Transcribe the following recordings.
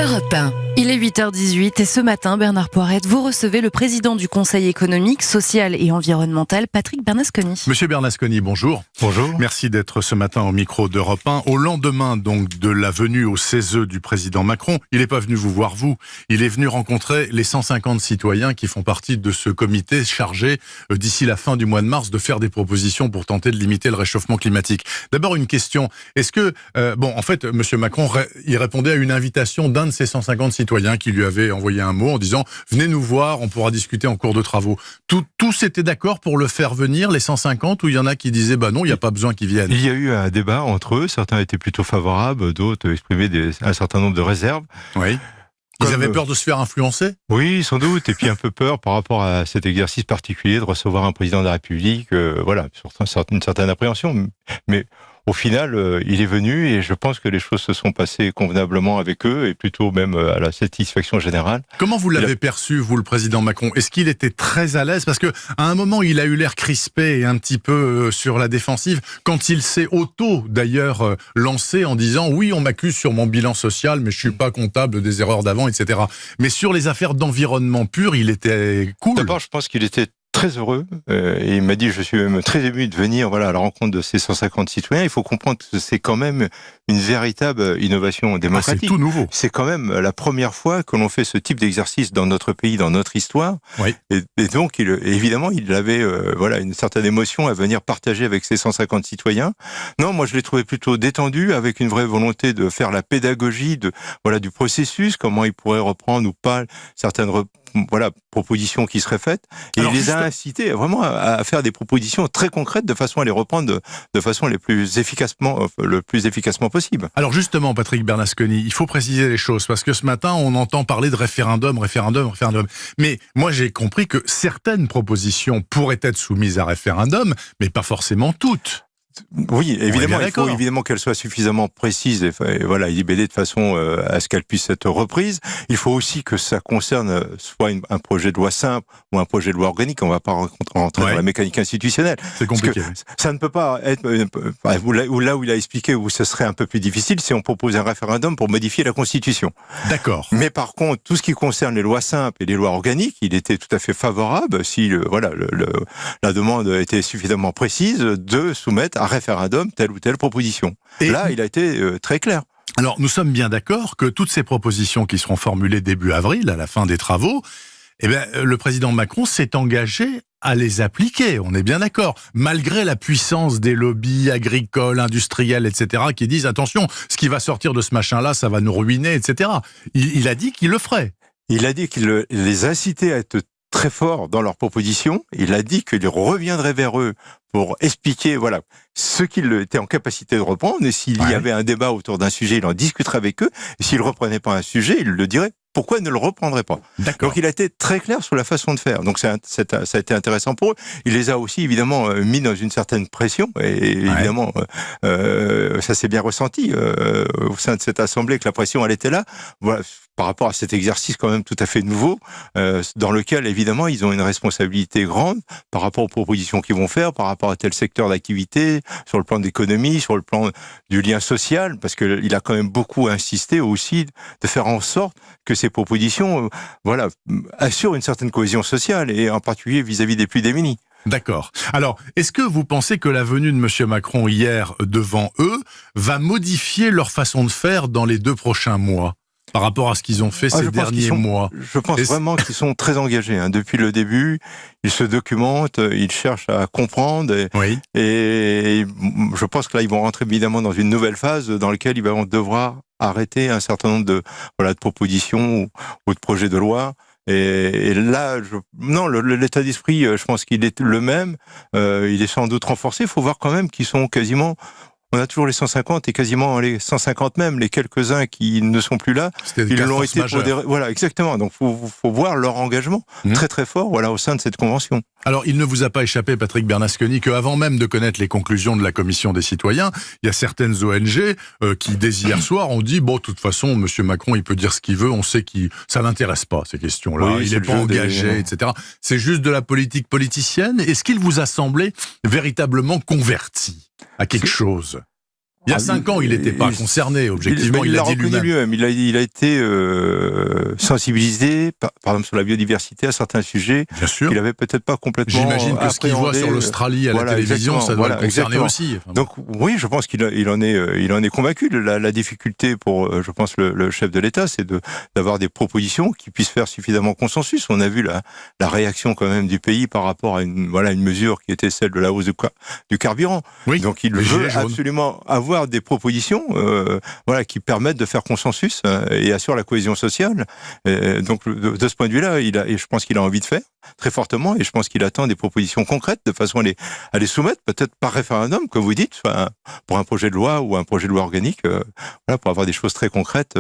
Europe 1. Il est 8h18 et ce matin, Bernard Poirette, vous recevez le président du Conseil économique, social et environnemental, Patrick Bernasconi. Monsieur Bernasconi, bonjour. Bonjour. Merci d'être ce matin au micro d'Europe 1. Au lendemain donc de la venue au CESE du président Macron, il n'est pas venu vous voir vous, il est venu rencontrer les 150 citoyens qui font partie de ce comité chargé d'ici la fin du mois de mars de faire des propositions pour tenter de limiter le réchauffement climatique. D'abord une question, est-ce que, en fait, monsieur Macron, il répondait à une invitation d'un de ces 150 citoyens qui lui avait envoyé un mot en disant « Venez nous voir, on pourra discuter en cours de travaux ». Tous étaient d'accord pour le faire venir, les 150, ou il y en a qui disaient « Bah non, il n'y a pas besoin qu'ils viennent ». Il y a eu un débat entre eux, certains étaient plutôt favorables, d'autres exprimaient un certain nombre de réserves. Oui. Ils avaient peur de se faire influencer ? Oui, sans doute, et puis un peu peur par rapport à cet exercice particulier de recevoir un président de la République, une certaine appréhension. Mais au final, il est venu et je pense que les choses se sont passées convenablement avec eux et plutôt même à la satisfaction générale. Comment vous l'avez perçu, vous, le président Macron ? Est-ce qu'il était très à l'aise ? Parce qu'à un moment, il a eu l'air crispé et un petit peu sur la défensive quand il s'est d'ailleurs lancé en disant « Oui, on m'accuse sur mon bilan social, mais je suis pas comptable des erreurs d'avant, etc. » Mais sur les affaires d'environnement pur, il était cool. D'abord, je pense qu'il était très heureux, et il m'a dit je suis même très ému de venir à la rencontre de ces 150 citoyens. Il faut comprendre que c'est quand même une véritable innovation démocratique. C'est tout nouveau. C'est quand même la première fois que l'on fait ce type d'exercice dans notre pays, dans notre histoire. Oui. Et donc, évidemment, il avait une certaine émotion à venir partager avec ces 150 citoyens. Non, moi je l'ai trouvé plutôt détendu, avec une vraie volonté de faire la pédagogie du processus, comment il pourrait reprendre ou pas certaines propositions qui seraient faites. Et il les a incités vraiment à faire des propositions très concrètes de façon à les reprendre de façon le plus efficacement possible. Alors justement, Patrick Bernasconi, il faut préciser les choses, parce que ce matin, on entend parler de référendum. Mais moi, j'ai compris que certaines propositions pourraient être soumises à référendum, mais pas forcément toutes. Oui, évidemment, il faut évidemment qu'elle soit suffisamment précise et libellée de façon à ce qu'elle puisse être reprise. Il faut aussi que ça concerne soit un projet de loi simple ou un projet de loi organique. On ne va pas rentrer dans la mécanique institutionnelle. C'est compliqué. Parce que ça ne peut pas être là où il a expliqué où ce serait un peu plus difficile si on propose un référendum pour modifier la Constitution. D'accord. Mais par contre, tout ce qui concerne les lois simples et les lois organiques, il était tout à fait favorable si la demande était suffisamment précise de soumettre à référendum telle ou telle proposition. Et là, il a été très clair. Alors, nous sommes bien d'accord que toutes ces propositions qui seront formulées début avril, à la fin des travaux, le président Macron s'est engagé à les appliquer, on est bien d'accord, malgré la puissance des lobbies agricoles, industriels, etc., qui disent « Attention, ce qui va sortir de ce machin-là, ça va nous ruiner, etc. » Il a dit qu'il le ferait. Il a dit qu'il les incitait à être très forts dans leurs propositions. Il a dit qu'il reviendrait vers eux pour expliquer ce qu'il était en capacité de reprendre, et s'il y avait un débat autour d'un sujet, il en discuterait avec eux, et s'il ne reprenait pas un sujet, il le dirait. Pourquoi il ne le reprendrait pas ? Donc il a été très clair sur la façon de faire. Donc ça a été intéressant pour eux. Il les a aussi évidemment mis dans une certaine pression. Et évidemment, ça s'est bien ressenti au sein de cette assemblée que la pression elle était là. Voilà, par rapport à cet exercice quand même tout à fait nouveau, dans lequel évidemment ils ont une responsabilité grande par rapport aux propositions qu'ils vont faire, par rapport à tel secteur d'activité, sur le plan de l'économie, sur le plan du lien social, parce qu'il a quand même beaucoup insisté aussi de faire en sorte que ces propositions assurent une certaine cohésion sociale, et en particulier vis-à-vis des plus démunis. D'accord. Alors, est-ce que vous pensez que la venue de M. Macron hier devant eux va modifier leur façon de faire dans les 2 prochains mois ? Par rapport à ce qu'ils ont fait ces derniers mois. Je pense vraiment qu'ils sont très engagés. Depuis le début, ils se documentent, ils cherchent à comprendre. Et je pense que là, ils vont rentrer évidemment dans une nouvelle phase dans laquelle ils vont devoir arrêter un certain nombre de propositions ou de projets de loi. Et là, l'état d'esprit, je pense qu'il est le même. Il est sans doute renforcé. Il faut voir quand même qu'ils sont quasiment... On a toujours les 150 et quasiment les 150 même, les quelques-uns qui ne sont plus là, ils l'ont été pour des... Voilà, exactement. Donc, faut voir leur engagement très très fort, au sein de cette convention. Alors, il ne vous a pas échappé, Patrick Bernasconi, qu'avant même de connaître les conclusions de la Commission des citoyens, il y a certaines ONG qui, dès hier soir, ont dit, de toute façon, M. Macron, il peut dire ce qu'il veut, on sait que ça l'intéresse pas, ces questions-là, il n'est pas engagé, etc. C'est juste de la politique politicienne. Est-ce qu'il vous a semblé véritablement converti à quelque chose ? Il y a 5 ans, il n'était pas concerné, objectivement, il l'a dit reconnu lui-même. Il a été sensibilisé, par exemple sur la biodiversité, à certains sujets qu'il avait peut-être pas complètement J'imagine que ce qu'il voit sur l'Australie à la télévision, ça doit le concerner aussi. Enfin, donc oui, je pense qu'il en est convaincu. La difficulté pour, je pense, le chef de l'État, c'est d'avoir des propositions qui puissent faire suffisamment consensus. On a vu la réaction quand même du pays par rapport à une mesure qui était celle de la hausse du carburant. Oui, donc il veut absolument avoir des propositions qui permettent de faire consensus et assurent la cohésion sociale. Donc de ce point de vue-là, je pense qu'il a envie de faire très fortement, et je pense qu'il attend des propositions concrètes de façon à les soumettre, peut-être par référendum, comme vous dites, pour un projet de loi ou un projet de loi organique, pour avoir des choses très concrètes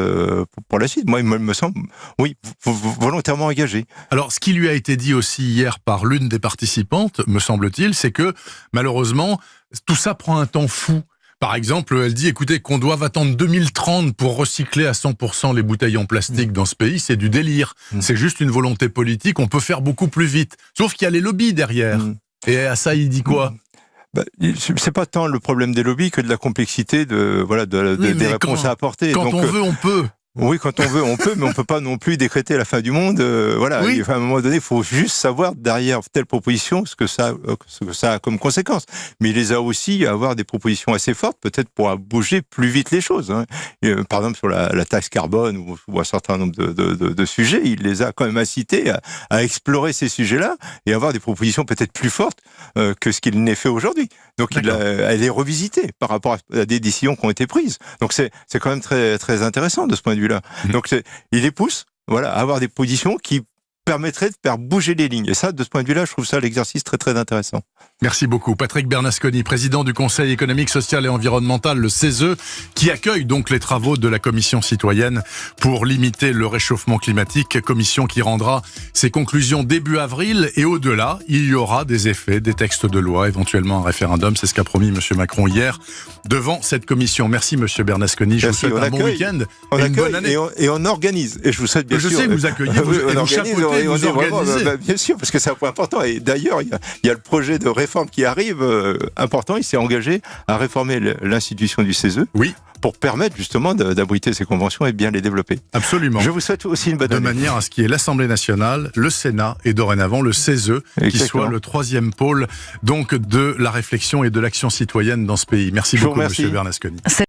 pour la suite. Moi, il me semble, oui, volontairement engagé. Alors, ce qui lui a été dit aussi hier par l'une des participantes, me semble-t-il, c'est que, malheureusement, tout ça prend un temps fou. Par exemple, elle dit, écoutez, qu'on doive attendre 2030 pour recycler à 100% les bouteilles en plastique dans ce pays, c'est du délire. C'est juste une volonté politique, on peut faire beaucoup plus vite. Sauf qu'il y a les lobbies derrière. Et à ça, il dit quoi ? C'est pas tant le problème des lobbies que de la complexité des réponses à apporter. Quand on veut, on peut. Oui, quand on veut, on peut, mais on peut pas non plus décréter la fin du monde. Oui. Enfin, à un moment donné, il faut juste savoir derrière telle proposition ce que ça a comme conséquence. Mais il les a aussi à avoir des propositions assez fortes, peut-être pour bouger plus vite les choses. Par exemple, sur la taxe carbone ou un certain nombre de sujets, il les a quand même incités à explorer ces sujets-là et avoir des propositions peut-être plus fortes que ce qu'il n'est fait aujourd'hui. Donc, elle est revisitée par rapport à des décisions qui ont été prises. Donc, c'est quand même très, très intéressant de ce point de vue-là. Donc, il les pousse, à avoir des positions qui permettraient de faire bouger les lignes. Et ça, de ce point de vue-là, je trouve ça l'exercice très, très intéressant. Merci beaucoup. Patrick Bernasconi, président du Conseil économique, social et environnemental, le CESE, qui accueille donc les travaux de la Commission citoyenne pour limiter le réchauffement climatique. Commission qui rendra ses conclusions début avril, et au-delà, il y aura des effets, des textes de loi, éventuellement un référendum. C'est ce qu'a promis M. Macron hier devant cette commission. Merci M. Bernasconi. Je vous souhaite un bon week-end et une bonne année. Et on organise. Et je vous souhaite bien sûr. Je sais que vous accueillez, vous chapeautez, vous organisez. Bien sûr, parce que c'est un point important. Et d'ailleurs, il y a le projet de réforme qui arrive, important. Il s'est engagé à réformer l'institution du CESE. Oui. Pour permettre justement d'abriter ces conventions et bien les développer. Absolument. Je vous souhaite aussi une bonne année. De manière à ce qu'il y ait l'Assemblée nationale, le Sénat et dorénavant le CESE, qui soit le troisième pôle donc de la réflexion et de l'action citoyenne dans ce pays. Merci beaucoup, M. Bernasconi.